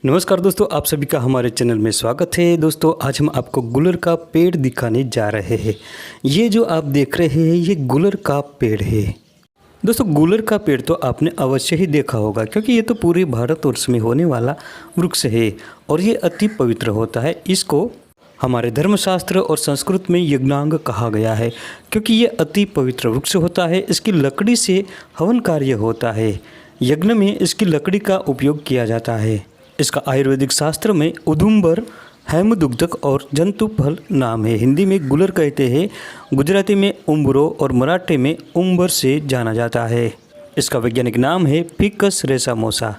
नमस्कार दोस्तों, आप सभी का हमारे चैनल में स्वागत है। दोस्तों आज हम आपको गुलर का पेड़ दिखाने जा रहे हैं। ये जो आप देख रहे हैं ये गुलर का पेड़ है। दोस्तों गुलर का पेड़ तो आपने अवश्य ही देखा होगा, क्योंकि ये तो पूरे भारतवर्ष में होने वाला वृक्ष है और ये अति पवित्र होता है। इसको हमारे धर्मशास्त्र और संस्कृत में यज्ञांग कहा गया है, क्योंकि ये अति पवित्र वृक्ष होता है। इसकी लकड़ी से हवन कार्य होता है। यज्ञ में इसकी लकड़ी का उपयोग किया जाता है। इसका आयुर्वेदिक शास्त्र में उदुम्बर, हेमदुग्धक और जंतु फल नाम है। हिंदी में गुलर कहते हैं, गुजराती में उम्बरो और मराठी में उम्बर से जाना जाता है। इसका वैज्ञानिक नाम है फिकस रेसामोसा।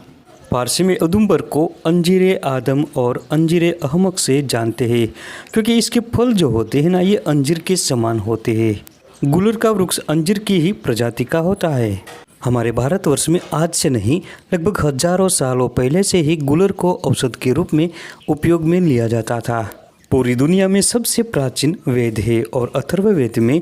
फारसी में उदुम्बर को अंजीर आदम और अंजीर अहमक से जानते हैं, क्योंकि इसके फल जो होते हैं ना ये अंजीर के समान होते हैं। गुलर का वृक्ष अंजीर की ही प्रजाति का होता है। हमारे भारतवर्ष में आज से नहीं लगभग हजारों सालों पहले से ही गुलर को औषध के रूप में उपयोग में लिया जाता था। पूरी दुनिया में सबसे प्राचीन वेद है और अथर्ववेद में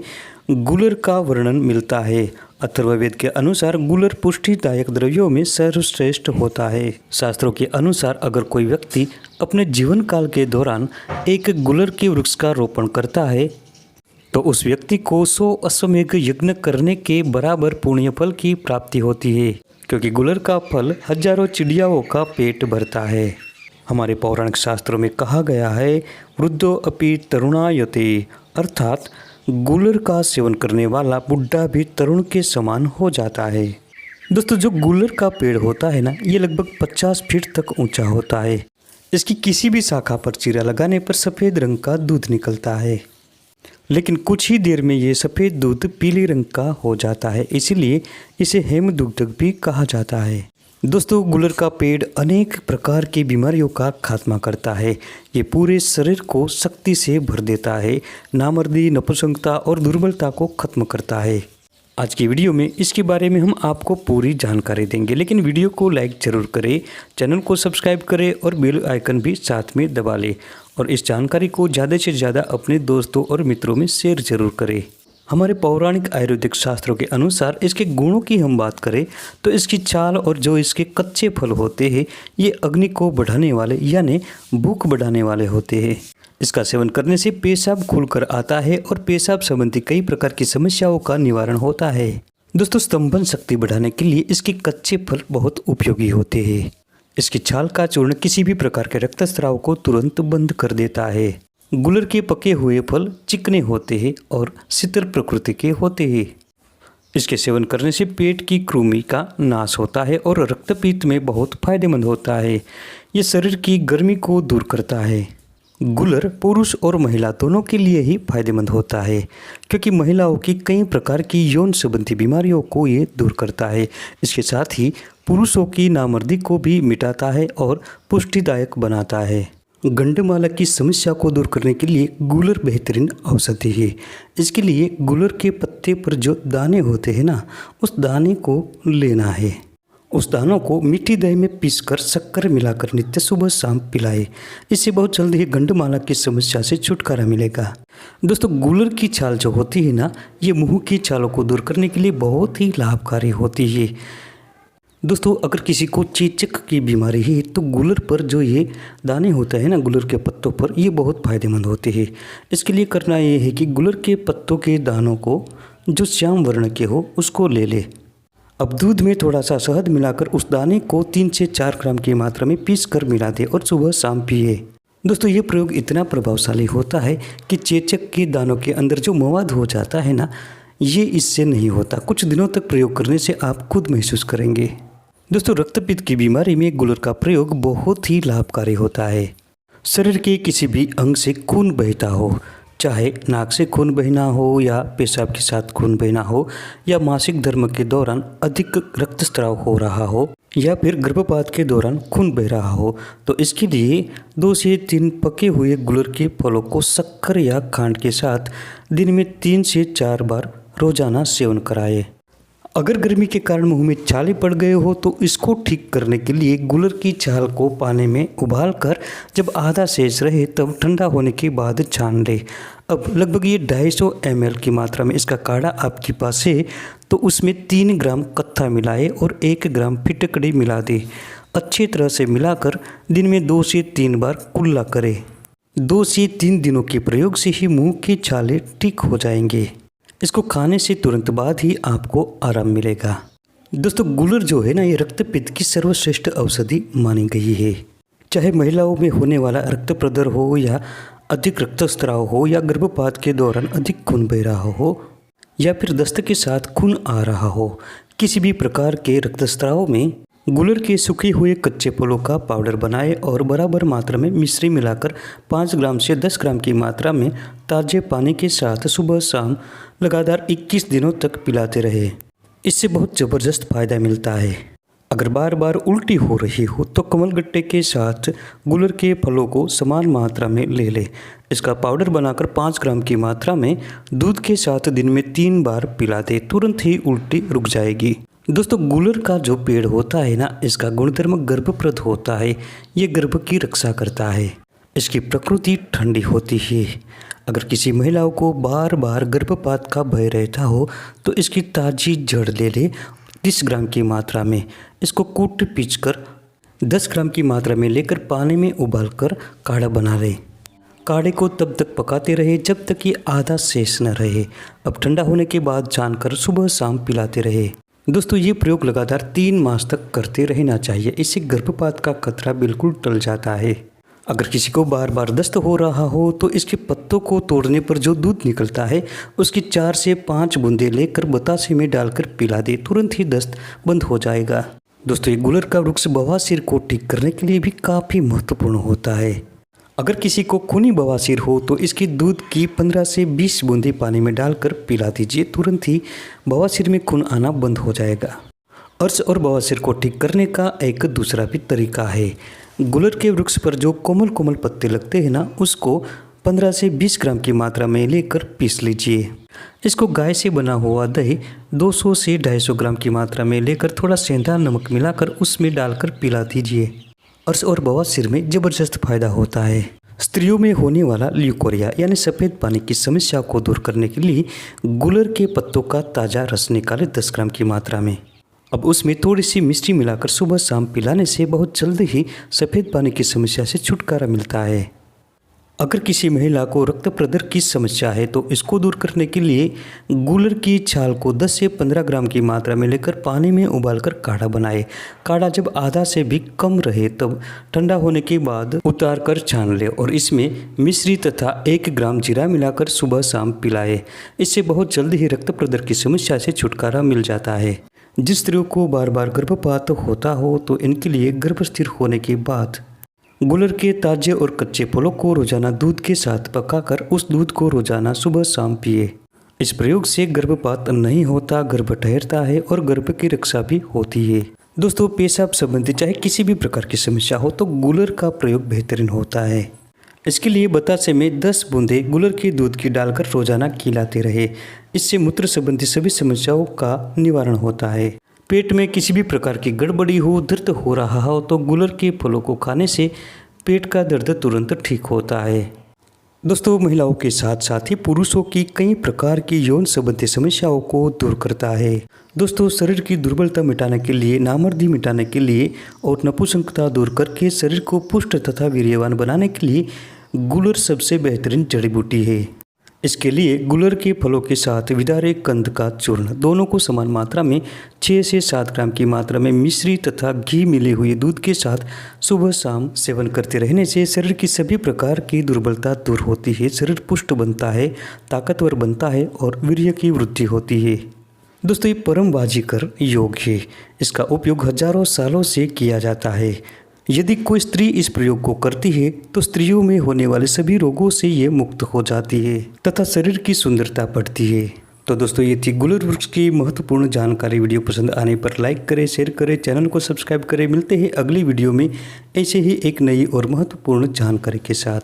गुलर का वर्णन मिलता है। अथर्ववेद के अनुसार गुलर पुष्टिदायक द्रव्यों में सर्वश्रेष्ठ होता है। शास्त्रों के अनुसार अगर कोई व्यक्ति अपने जीवन काल के दौरान एक गुलर के वृक्ष का रोपण करता है तो उस व्यक्ति को 100 अश्वमेध यज्ञ करने के बराबर पुण्य फल की प्राप्ति होती है, क्योंकि गुलर का फल हजारों चिड़ियाओं का पेट भरता है। हमारे पौराणिक शास्त्रों में कहा गया है वृद्धो अपि तरुणायते, अर्थात गुलर का सेवन करने वाला बुढ़ा भी तरुण के समान हो जाता है। दोस्तों जो गुलर का पेड़ होता है ना ये लगभग 50 फीट तक ऊंचा होता है। इसकी किसी भी शाखा पर चीरा लगाने पर सफ़ेद रंग का दूध निकलता है, लेकिन कुछ ही देर में ये सफ़ेद दूध पीले रंग का हो जाता है, इसीलिए इसे हेमदुग्धक भी कहा जाता है। दोस्तों गुलर का पेड़ अनेक प्रकार की बीमारियों का खात्मा करता है। ये पूरे शरीर को शक्ति से भर देता है, नामर्दी, नपुंसकता और दुर्बलता को खत्म करता है। आज की वीडियो में इसके बारे में हम आपको पूरी जानकारी देंगे, लेकिन वीडियो को लाइक ज़रूर करें, चैनल को सब्सक्राइब करें और बेल आइकन भी साथ में दबा लें और इस जानकारी को ज़्यादा से ज़्यादा अपने दोस्तों और मित्रों में शेयर जरूर करें। हमारे पौराणिक आयुर्वेदिक शास्त्रों के अनुसार इसके गुणों की हम बात करें तो इसकी छाल और जो इसके कच्चे फल होते हैं ये अग्नि को बढ़ाने वाले यानी भूख बढ़ाने वाले होते हैं। इसका सेवन करने से पेशाब खुलकर आता है और पेशाब संबंधी कई प्रकार की समस्याओं का निवारण होता है। दोस्तों स्तंभन शक्ति बढ़ाने के लिए इसके कच्चे फल बहुत उपयोगी होते हैं। इसकी छाल का चूर्ण किसी भी प्रकार के रक्तस्राव को तुरंत बंद कर देता है। गुलर के पके हुए फल चिकने होते हैं और शीतल प्रकृति के होते हैं। इसके सेवन करने से पेट की कृमि का नाश होता है और रक्तपीत में बहुत फायदेमंद होता है। ये शरीर की गर्मी को दूर करता है। गुलर पुरुष और महिला दोनों के लिए ही फायदेमंद होता है, क्योंकि महिलाओं की कई प्रकार की यौन संबंधी बीमारियों को ये दूर करता है। इसके साथ ही पुरुषों की नामर्दी को भी मिटाता है और पुष्टिदायक बनाता है। गंडमाला की समस्या को दूर करने के लिए गुलर बेहतरीन औषधि है। इसके लिए गुलर के पत्ते पर जो दाने होते हैं ना उस दाने को लेना है। उस दानों को मीठी दही में पीसकर शक्कर मिलाकर नित्य सुबह शाम पिलाए। इससे बहुत जल्द ही गंडमाला की समस्या से छुटकारा मिलेगा। दोस्तों गुलर की छाल जो होती है ना ये मुंह की छालों को दूर करने के लिए बहुत ही लाभकारी होती है। दोस्तों अगर किसी को चेचक की बीमारी है तो गुलर पर जो ये दाने होते हैं ना गुलर के पत्तों पर ये बहुत फायदेमंद होते हैं। इसके लिए करना ये है कि गुलर के पत्तों के दानों को जो श्याम वर्ण के हो उसको ले ले। अब दूध में थोड़ा सा शहद मिलाकर उस दाने को 3 से 4 ग्राम की मात्रा में पीस कर मिला दे और सुबह शाम पिए। दोस्तों ये प्रयोग इतना प्रभावशाली होता है कि चेचक के दानों के अंदर जो मवाद हो जाता है ना ये इससे नहीं होता। कुछ दिनों तक प्रयोग करने से आप खुद महसूस करेंगे। दोस्तों रक्तपित्त की बीमारी में गुलर का प्रयोग बहुत ही लाभकारी होता है। शरीर के किसी भी अंग से खून बहता हो, चाहे नाक से खून बहना हो या पेशाब के साथ खून बहना हो या मासिक धर्म के दौरान अधिक रक्तस्राव हो रहा हो या फिर गर्भपात के दौरान खून बह रहा हो, तो इसके लिए 2 से 3 पके हुए गुलर के फलों को शक्कर या खांड के साथ दिन में 3 से 4 बार रोजाना सेवन कराएं। अगर गर्मी के कारण मुंह में छाले पड़ गए हो तो इसको ठीक करने के लिए गुलर की छाल को पानी में उबाल कर जब आधा शेष रहे तब ठंडा होने के बाद छान ले। अब लगभग ये 250 ml की मात्रा में इसका काढ़ा आपके पास है तो उसमें 3 ग्राम कत्था मिलाए और 1 ग्राम फिटकड़ी मिला दे। अच्छी तरह से मिलाकर दिन में 2 से 3 बार कुल्ला करें। 2 से 3 दिनों के प्रयोग से ही मुंह की छाले ठीक हो जाएंगे। इसको खाने से तुरंत बाद ही आपको आराम मिलेगा। दोस्तों गुलर जो है ना, ये रक्तपित्त की सर्वश्रेष्ठ औषधि मानी गई है। चाहे महिलाओं में होने वाला रक्त प्रदर हो या अधिक रक्तस्राव हो या गर्भपात के दौरान अधिक खून बह रहा हो या फिर दस्त के साथ खून आ रहा हो, किसी भी प्रकार के रक्तस्राव में गुलर के सूखे हुए कच्चे फलों का पाउडर बनाएं और बराबर मात्रा में मिश्री मिलाकर 5 ग्राम से 10 ग्राम की मात्रा में ताजे पानी के साथ सुबह शाम लगातार 21 दिनों तक पिलाते रहे। इससे बहुत ज़बरदस्त फ़ायदा मिलता है। अगर बार बार उल्टी हो रही हो तो कमलगट्टे के साथ गुलर के फलों को समान मात्रा में ले लें। इसका पाउडर बनाकर 5 ग्राम की मात्रा में दूध के साथ दिन में 3 बार पिला दें, तुरंत ही उल्टी रुक जाएगी। दोस्तों गुलर का जो पेड़ होता है ना, इसका गुणधर्म गर्भप्रद होता है। ये गर्भ की रक्षा करता है। इसकी प्रकृति ठंडी होती है। अगर किसी महिलाओं को बार बार गर्भपात का भय रहता हो तो इसकी ताज़ी जड़ ले ले 30 ग्राम की मात्रा में। इसको कूट पीसकर 10 ग्राम की मात्रा में लेकर पानी में उबालकर काढ़ा बना लें। काढ़े को तब तक पकाते रहे जब तक कि आधा शेष न रहे। अब ठंडा होने के बाद छानकर सुबह शाम पिलाते रहे। दोस्तों ये प्रयोग लगातार 3 मास तक करते रहना चाहिए। इससे गर्भपात का खतरा बिल्कुल टल जाता है। अगर किसी को बार बार दस्त हो रहा हो तो इसके पत्तों को तोड़ने पर जो दूध निकलता है उसकी 4 से 5 बूंदें लेकर बतासे में डालकर पिला दे, तुरंत ही दस्त बंद हो जाएगा। दोस्तों ये गुलर का वृक्ष बवासीर को ठीक करने के लिए भी काफ़ी महत्वपूर्ण होता है। अगर किसी को खूनी बवासीर हो तो इसकी दूध की 15 से 20 बूंदें पानी में डालकर पिला दीजिए, तुरंत ही बवासीर में खून आना बंद हो जाएगा। अर्श और बवासीर को ठीक करने का एक दूसरा भी तरीका है। गुलर के वृक्ष पर जो कोमल कोमल पत्ते लगते हैं ना, उसको 15 से 20 ग्राम की मात्रा में लेकर पीस लीजिए। इसको गाय से बना हुआ दही 200 से 250 ग्राम की मात्रा में लेकर थोड़ा सेंधा नमक मिलाकर उसमें डालकर पिला दीजिए। अर्श और बवासीर में ज़बरदस्त फायदा होता है। स्त्रियों में होने वाला ल्यूकोरिया यानी सफ़ेद पानी की समस्या को दूर करने के लिए गुलर के पत्तों का ताज़ा रस निकालें 10 ग्राम की मात्रा में। अब उसमें थोड़ी सी मिश्री मिलाकर सुबह शाम पिलाने से बहुत जल्द ही सफ़ेद पानी की समस्या से छुटकारा मिलता है। अगर किसी महिला को रक्त प्रदर की समस्या है तो इसको दूर करने के लिए गुलर की छाल को 10 से 15 ग्राम की मात्रा में लेकर पानी में उबालकर काढ़ा बनाए। काढ़ा जब आधा से भी कम रहे तब ठंडा होने के बाद उतार कर छान ले और इसमें मिश्री तथा 1 ग्राम जीरा मिलाकर सुबह शाम पिलाए। इससे बहुत जल्द ही रक्त प्रदर की समस्या से छुटकारा मिल जाता है। जिस स्त्रियों को बार बार गर्भपात होता हो तो इनके लिए गर्भ स्थिर होने के बाद गुलर के ताजे और कच्चे फलों को रोजाना दूध के साथ पकाकर उस दूध को रोजाना सुबह शाम पिए। इस प्रयोग से गर्भपात नहीं होता, गर्भ ठहरता है और गर्भ की रक्षा भी होती है। दोस्तों पेशाब संबंधी चाहे किसी भी प्रकार की समस्या हो तो गुलर का प्रयोग बेहतरीन होता है। इसके लिए बतासे में 10 बूंदें गुलर के दूध की डालकर रोजाना खिलाते रहे। इससे मूत्र संबंधी सभी समस्याओं का निवारण होता है। पेट में किसी भी प्रकार की गड़बड़ी हो, दर्द हो रहा हो तो गुलर के फलों को खाने से पेट का दर्द तुरंत ठीक होता है। दोस्तों महिलाओं के साथ साथ ही पुरुषों की कई प्रकार की यौन संबंधी समस्याओं को दूर करता है। दोस्तों शरीर की दुर्बलता मिटाने के लिए, नामर्दी मिटाने के लिए और नपुंसकता दूर करके शरीर को पुष्ट तथा वीर्यवान बनाने के लिए गुलर सबसे बेहतरीन जड़ी बूटी है। इसके लिए गुलर के फलों के साथ विदारे कंद का चूर्ण दोनों को समान मात्रा में 6 से 7 ग्राम की मात्रा में मिश्री तथा घी मिले हुए दूध के साथ सुबह शाम सेवन करते रहने से शरीर की सभी प्रकार की दुर्बलता दूर होती है, शरीर पुष्ट बनता है, ताकतवर बनता है और वीर्य की वृद्धि होती है। दोस्तों ये परम बाजीकर योग है। इसका उपयोग हजारों सालों से किया जाता है। यदि कोई स्त्री इस प्रयोग को करती है तो स्त्रियों में होने वाले सभी रोगों से ये मुक्त हो जाती है तथा शरीर की सुंदरता बढ़ती है। तो दोस्तों ये थी गुलर वृक्ष की महत्वपूर्ण जानकारी। वीडियो पसंद आने पर लाइक करें, शेयर करें, चैनल को सब्सक्राइब करें। मिलते हैं अगली वीडियो में ऐसे ही एक नई और महत्वपूर्ण जानकारी के साथ।